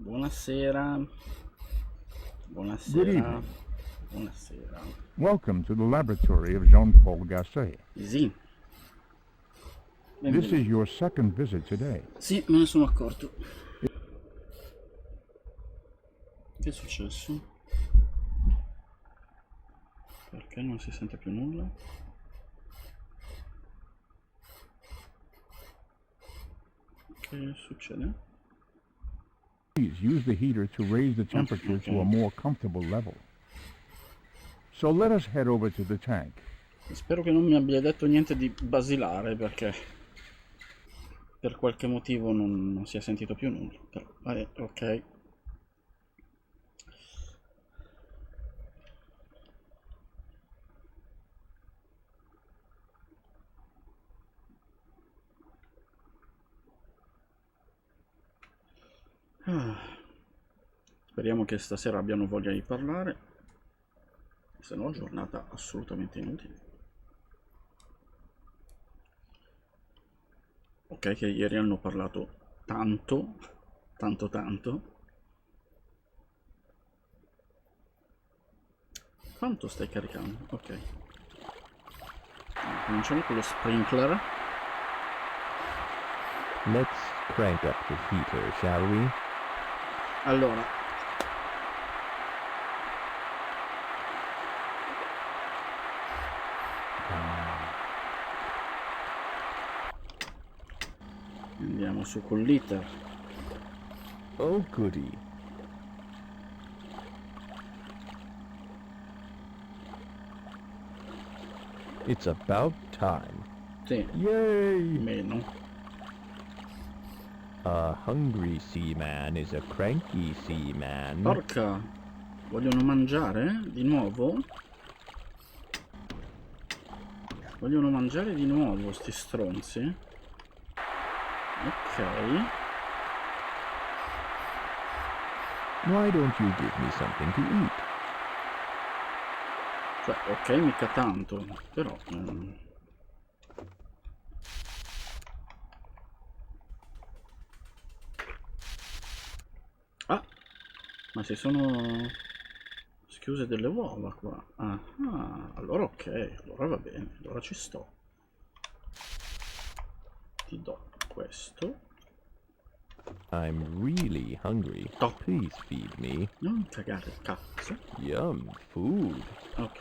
Buonasera. Good Buonasera. evening. Buonasera. Welcome to the laboratory of Jean-Paul Gasset. Sì. This is your second visit today. Sì, me ne sono accorto. Che è successo? Perché non si sente più nulla? Che succede? Please use the heater to raise the temperature to a more comfortable level. So let us head over to the tank. Spero che non mi abbia detto niente di basilare, perché per qualche motivo non si è sentito più nulla. Però, ok. Speriamo che stasera abbiano voglia di parlare, se no giornata assolutamente inutile. Ok, che ieri hanno parlato tanto. Quanto stai caricando? Ok. Cominciamo con lo sprinkler. Let's crank up the heater, shall we? Allora, andiamo su con l'iter. Oh, goody. It's about time. Sì, Yay! meno. A hungry seaman is a cranky seaman. Porca, vogliono mangiare di nuovo? Vogliono mangiare di nuovo sti stronzi? Ok. Why don't you give me something to eat? Cioè, ok, mica tanto, però... Ah! Ma si sono schiuse delle uova qua. Ah, allora ok, allora va bene, allora ci sto. Ti do questo. I'm really hungry. Oh. Please feed me. Non cagare il cazzo. Yum, food. Ok.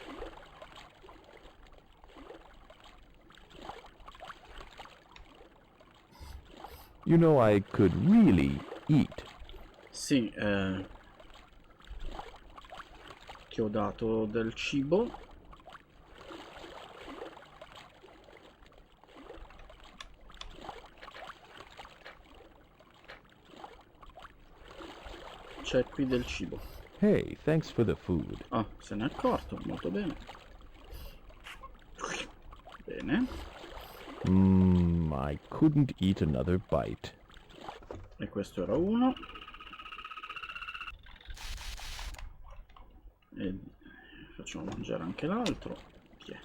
You know, I could really eat. Sì, ti ho dato del cibo. C'è qui del cibo. Hey, thanks for the food. Ah, se n'è accorto, molto bene. Bene. I couldn't eat another bite. E questo era uno. E facciamo mangiare anche l'altro. Chi è?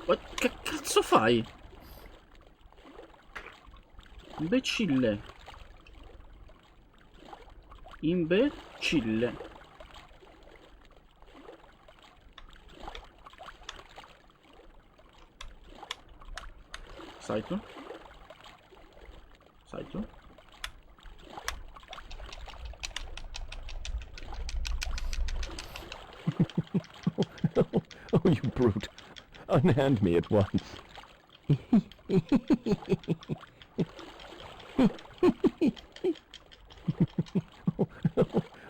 Ma che cazzo fai? Imbecille. Imbecille. Sai tu? Sai tu? Oh, you brute. Unhand me at once.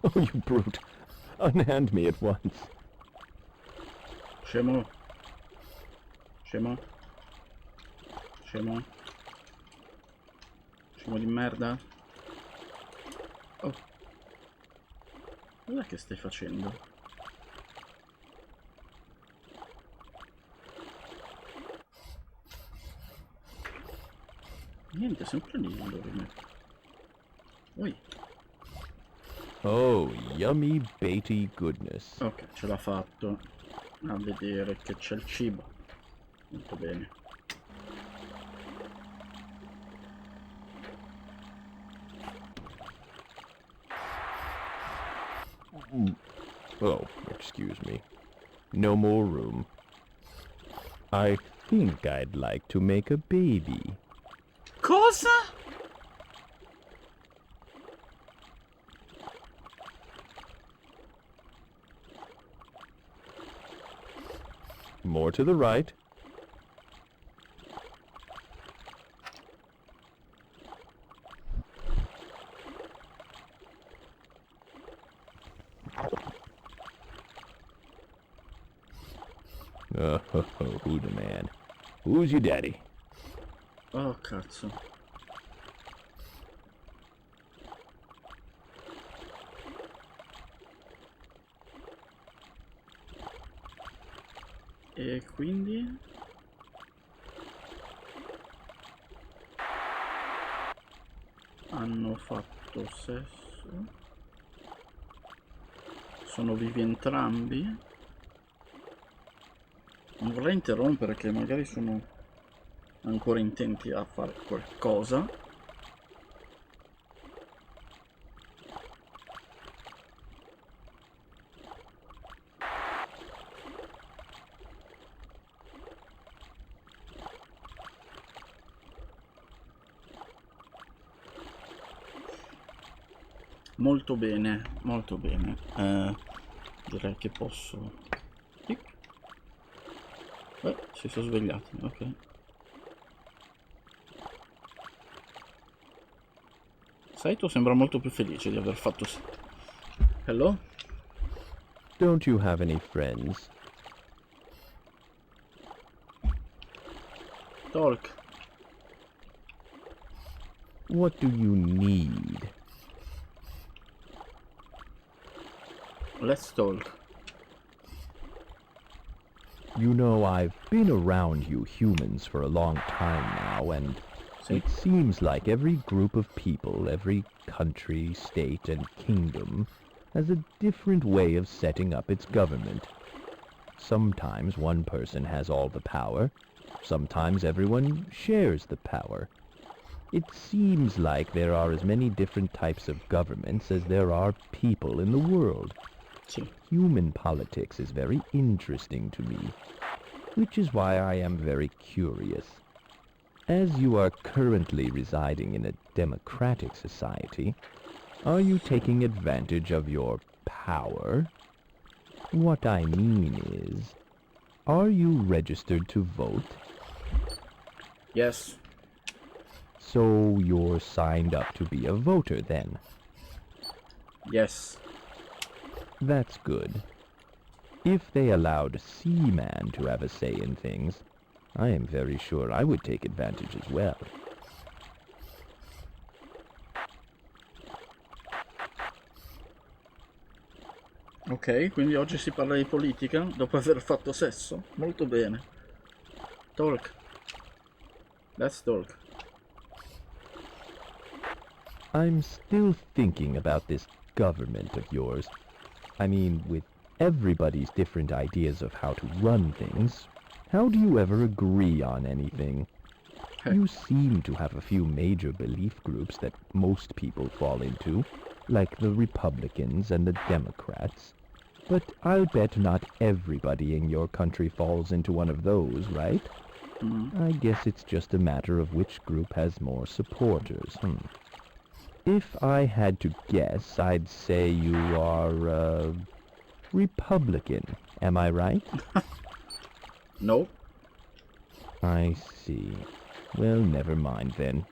Oh, you brute. Unhand me at once. Scemo. Scemo. Scemo. Scemo di merda. Oh. Cos'è che stai facendo? Niente, sempre lì lo rimetto. Ui. Oh, yummy baity goodness. Ok, ce l'ha fatto a vedere che c'è il cibo. Molto bene. Oh, excuse me. No more room. I think I'd like to make a baby. Cosa? More to the right. Oh, who the man? Who's your daddy? Oh, cazzo. E quindi? Hanno fatto sesso? Sono vivi entrambi? Non vorrei interrompere, che magari sono ancora intenti a fare qualcosa. Molto bene, molto bene. Direi che posso... Tic. Si sono svegliati, ok. Saito sembra molto più felice di aver fatto... Hello? Don't you have any friends? Talk. What do you need? Let's talk. You know, I've been around you humans for a long time now, and See? it seems like every group of people, every country, state, and kingdom has a different way of setting up its government. Sometimes one person has all the power, sometimes everyone shares the power. It seems like there are as many different types of governments as there are people in the world. Sì. Human politics is very interesting to me, which is why I am very curious. As you are currently residing in a democratic society, are you taking advantage of your power? What I mean is, are you registered to vote? Yes. So you're signed up to be a voter then? Yes. That's good. If they allowed Seaman to have a say in things, I am very sure I would take advantage as well. Ok, quindi oggi si parla di politica dopo aver fatto sesso? Molto bene. Talk. Let's talk. I'm still thinking about this government of yours. I mean, with everybody's different ideas of how to run things, how do you ever agree on anything? You seem to have a few major belief groups that most people fall into, like the Republicans and the Democrats. But I'll bet not everybody in your country falls into one of those, right? I guess it's just a matter of which group has more supporters. If I had to guess, I'd say you are, Republican. Am I right? No. I see. Well, never mind then.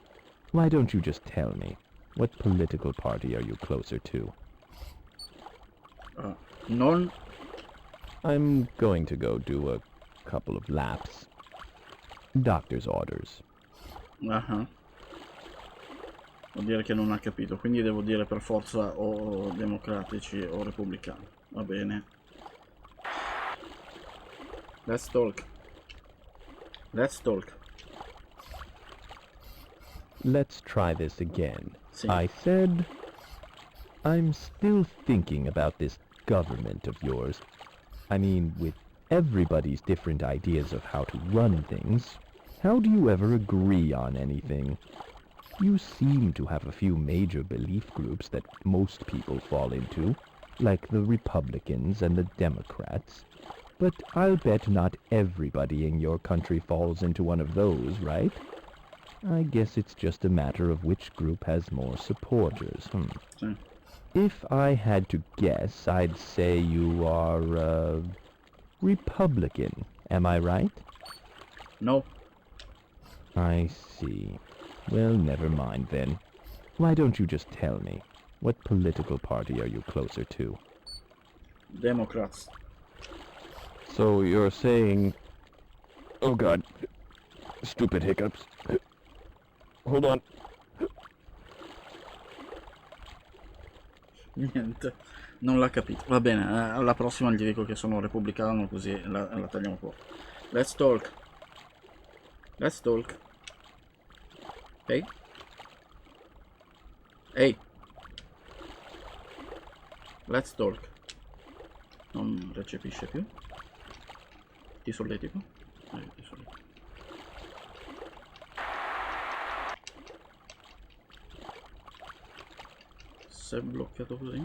Why don't you just tell me? What political party are you closer to? Non. I'm going to go do a couple of laps. Doctor's orders. Vuol dire che non ha capito, quindi devo dire per forza o democratici o repubblicani. Va bene. Let's talk. Let's talk. Let's try this again. Sì. I said, I'm still thinking about this government of yours. I mean, with everybody's different ideas of how to run things, how do you ever agree on anything? You seem to have a few major belief groups that most people fall into, like the Republicans and the Democrats. But I'll bet not everybody in your country falls into one of those, right? I guess it's just a matter of which group has more supporters. Sì. If I had to guess, I'd say you are, Republican. Am I right? No. I see. Well, never mind then. Why don't you just tell me? What political party are you closer to? Democrats. So you're saying... Oh god. Stupid hiccups. Hold on. Niente, non l'ha capito. Va bene, alla prossima gli dico che sono repubblicano, così la tagliamo fuori. Let's talk. Let's talk. Ehi. Ehi. Let's talk. Non recepisce più. Ti solletico? Ti solletico. Se è bloccato così,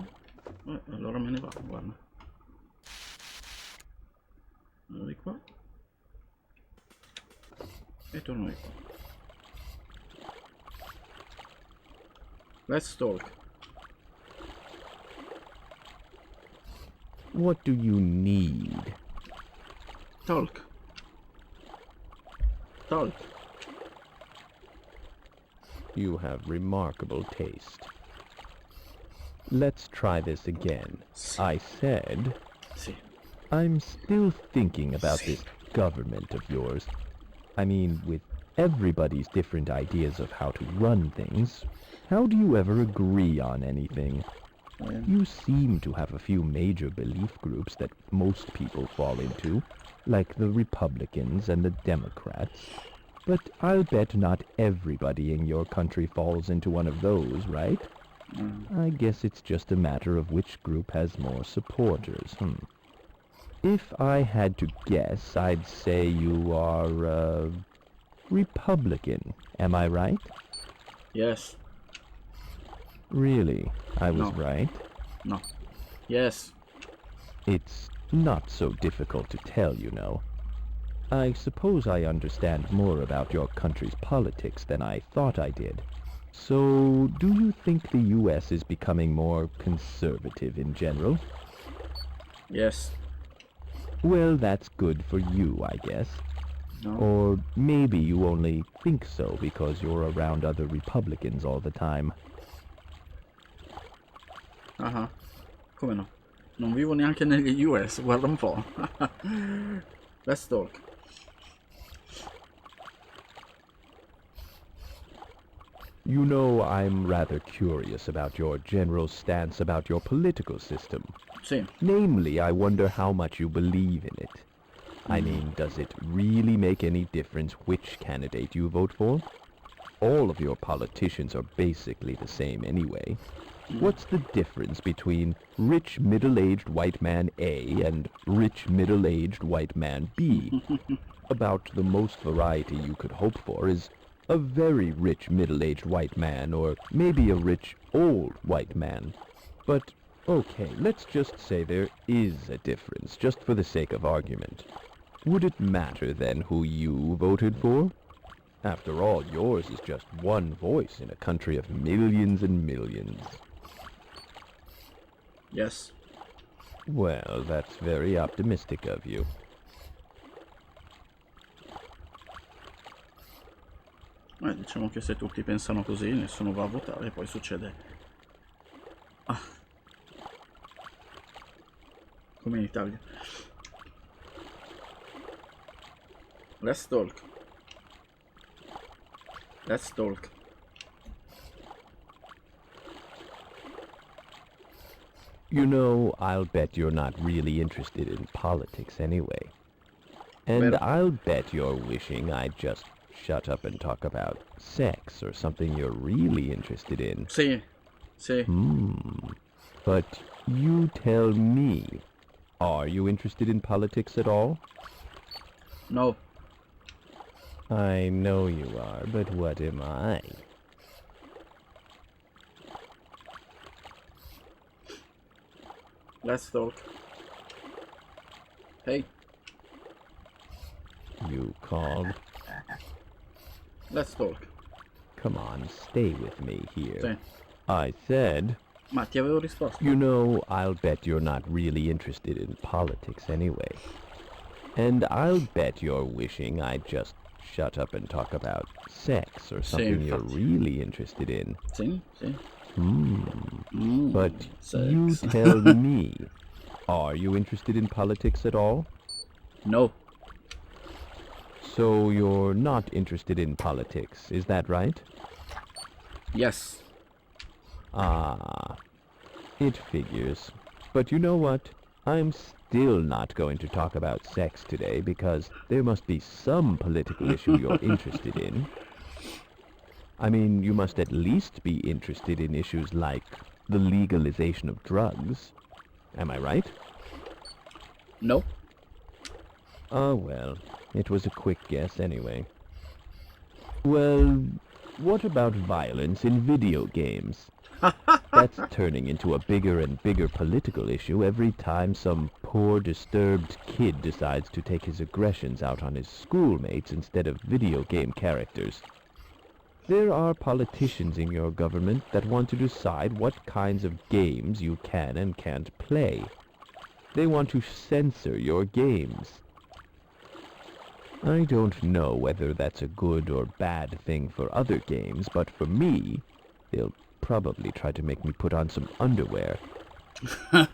allora me ne vado, guarda. Vado di qua e torno di qua. Let's talk. What do you need? Talk. Talk. You have remarkable taste. Let's try this again. I said, Sì. I'm still thinking about this government of yours. I mean, with everybody's different ideas of how to run things, how do you ever agree on anything? You seem to have a few major belief groups that most people fall into, like the Republicans and the Democrats. But I'll bet not everybody in your country falls into one of those, right? I guess it's just a matter of which group has more supporters. If I had to guess, I'd say you are, Republican. Am I right? Yes. Really? I was No. right? No. Yes. It's not so difficult to tell, you know. I suppose I understand more about your country's politics than I thought I did. So, do you think the U.S. is becoming more conservative in general? Yes. Well, that's good for you, I guess. No. Or maybe you only think so because you're around other Republicans all the time. Ah, come no? Non vivo neanche negli US, guarda un po'. Let's talk. You know, I'm rather curious about your general stance about your political system. Sì. Namely, I wonder how much you believe in it. I mean, does it really make any difference which candidate you vote for? All of your politicians are basically the same anyway. What's the difference between rich middle-aged white man A and rich middle-aged white man B? About the most variety you could hope for is a very rich middle-aged white man, or maybe a rich old white man. But, okay, let's just say there is a difference, just for the sake of argument. Would it matter then who you voted for? After all, yours is just one voice in a country of millions and millions. Yes. Well, that's very optimistic of you. Diciamo che se tutti pensano così, nessuno va a votare e poi succede... Ah. Come in Italia. Let's talk. Let's talk. You know, I'll bet you're not really interested in politics anyway. And Well- I'll bet you're wishing I'd just shut up and talk about sex or something you're really interested in. Sì. Sì. But you tell me, are you interested in politics at all? No. I know you are, but what am I? Let's talk. Hey, You called? let's talk. Come on, stay with me here. Sì. I said, Ma ti avevo risposto. you know, I'll bet you're not really interested in politics anyway. And I'll bet you're wishing I'd just shut up and talk about sex or something you're infatti. really interested in. Sì, sì. But Sex. you tell me, are you interested in politics at all? No. So you're not interested in politics, is that right? Yes. Ah, it figures. But you know what? I'm still not going to talk about sex today because there must be some political issue you're interested in. I mean, you must at least be interested in issues like the legalization of drugs. Am I right? No. Oh, well, it was a quick guess anyway. Well, what about violence in video games? That's turning into a bigger and bigger political issue every time some poor, disturbed kid decides to take his aggressions out on his schoolmates instead of video game characters. There are politicians in your government that want to decide what kinds of games you can and can't play. They want to censor your games. I don't know whether that's a good or bad thing for other games, but for me, they'll probably try to make me put on some underwear.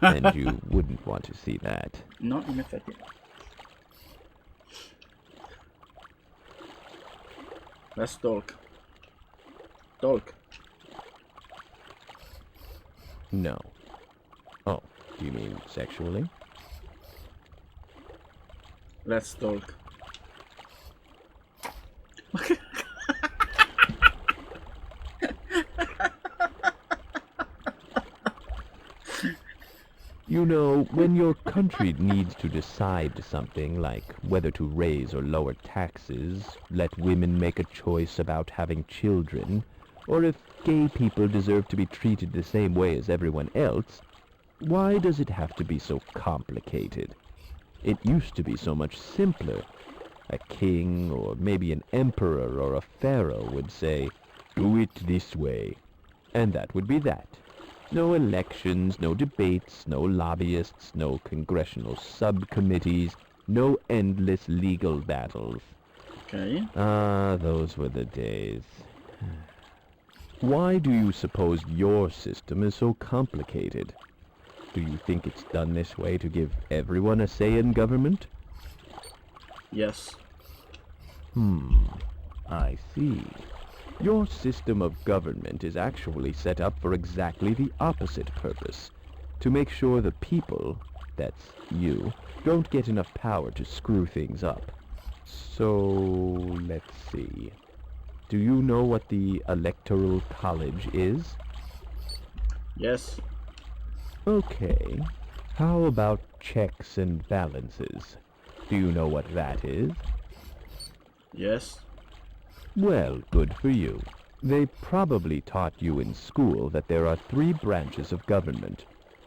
And you wouldn't want to see that. No, in effetti. Let's talk. Talk. No. Oh, do you mean sexually? Let's talk. You know, when your country needs to decide something like whether to raise or lower taxes, let women make a choice about having children, or if gay people deserve to be treated the same way as everyone else, why does it have to be so complicated? It used to be so much simpler. A king or maybe an emperor or a pharaoh would say, "Do it this way," and that would be that. No elections, no debates, no lobbyists, no congressional subcommittees, no endless legal battles. Ok. Ah, those were the days. Why do you suppose your system is so complicated? Do you think it's done this way to give everyone a say in government? Yes. I see. Your system of government is actually set up for exactly the opposite purpose. To make sure the people, that's you, don't get enough power to screw things up. So, let's see. Do you know what the Electoral College is? Yes. Okay. How about checks and balances? Do you know what that is? Yes. Well, good for you. They probably taught you in school that there are 3 branches of government: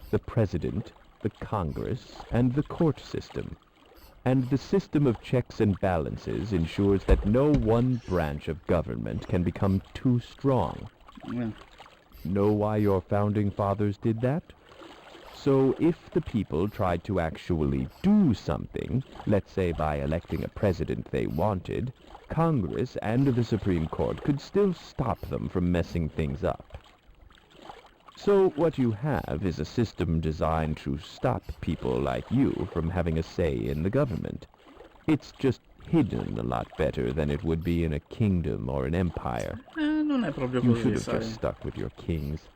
the President, the Congress, and the court system. And the system of checks and balances ensures that no one branch of government can become too strong. Yeah. Know why your founding fathers did that? So if the people tried to actually do something, let's say by electing a president they wanted, Congress and the Supreme Court could still stop them from messing things up. So what you have is a system designed to stop people like you from having a say in the government. It's just hidden a lot better than it would be in a kingdom or an empire. Non è proprio You così, should have sai. just stuck with your kings.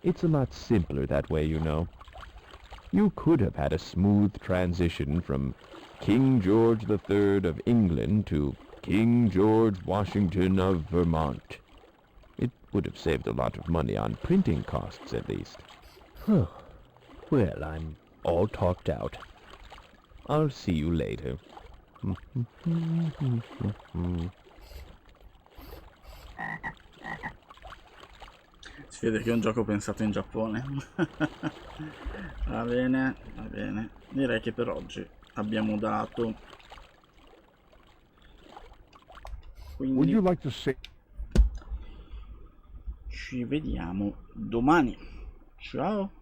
It's a lot simpler that way, you know. You could have had a smooth transition from King George III of England to King George Washington of Vermont. It would have saved a lot of money on printing costs, at least. Well, I'm all talked out. I'll see you later. Si vede che è un gioco pensato in Giappone. Ah, bene, va bene. Direi che per oggi abbiamo dato. Would Quindi you like to say? ci vediamo domani. Ciao.